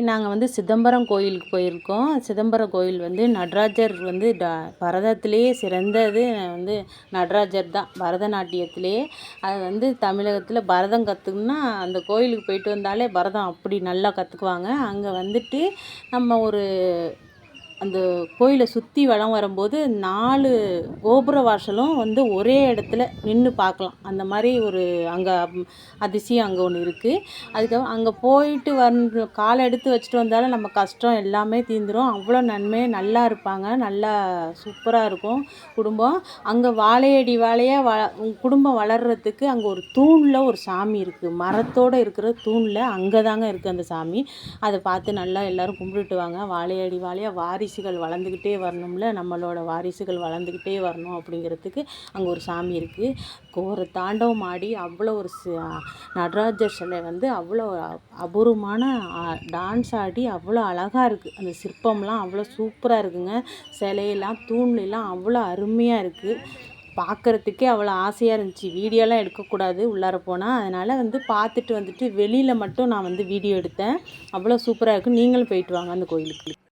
நாங்கள் வந்து சிதம்பரம் கோயிலுக்கு போயிருக்கோம். சிதம்பரம் கோயில் வந்து நடராஜர் வந்து பரதத்திலேயே சிறந்தது வந்து நடராஜர் தான். பரதநாட்டியத்திலேயே அது வந்து தமிழகத்தில் பரதம் கற்றுக்கணுன்னா அந்த கோயிலுக்கு போயிட்டு வந்தாலே பரதம் அப்படி நல்லா கற்றுக்குவாங்க. அங்கே வந்துட்டு நம்ம ஒரு அந்த கோயிலை சுற்றி வலம் வரும்போது 4 கோபுர வாசலும் வந்து ஒரே இடத்துல நின்று பார்க்கலாம். அந்த மாதிரி ஒரு அங்கே அதிசயம் அங்கே ஒன்று இருக்குது. அதுக்கப்புறம் அங்கே போயிட்டு வந்து காலை எடுத்து வச்சுட்டு வந்தாலும் நம்ம கஷ்டம் எல்லாமே தீர்ந்துடும். அவ்வளோ நன்மை நல்லா இருப்பாங்க. நல்லா சூப்பராக இருக்கும் குடும்பம். அங்கே வாழையடி வாழையாக குடும்பம் வளர்கிறதுக்கு அங்கே ஒரு தூணில் ஒரு சாமி இருக்குது. மரத்தோடு இருக்கிற தூணில் அங்கே தாங்க இருக்குது அந்த சாமி. அதை பார்த்து நல்லா எல்லோரும் கும்பிட்டுட்டு வாங்க. வாழையடி வாழையாக வாரிசுகள் வளர்ந்துக்கிட்டே வரணும்ல, நம்மளோட வாரிசுகள் வளர்ந்துக்கிட்டே வரணும் அப்படிங்கிறதுக்கு அங்கே ஒரு சாமி இருக்குது. கோர தாண்டவம் ஆடி அவ்வளோ ஒரு நடராஜர் சிலை வந்து அவ்வளோ அபூர்வமான டான்ஸ் ஆடி அவ்வளோ அழகாக இருக்குது. அந்த சிற்பம்லாம் அவ்வளோ சூப்பராக இருக்குங்க. சிலையெல்லாம் தூண்லாம் அவ்வளோ அருமையாக இருக்குது. பார்க்குறதுக்கே அவ்வளோ ஆசையாக இருந்துச்சு. வீடியோலாம் எடுக்கக்கூடாது உள்ளார போனால், அதனால் வந்து பார்த்துட்டு வந்துட்டு வெளியில் மட்டும் நான் வந்து வீடியோ எடுத்தேன். அவ்வளோ சூப்பராக இருக்குது. நீங்களும் போயிட்டு வாங்க அந்த கோயிலுக்கு.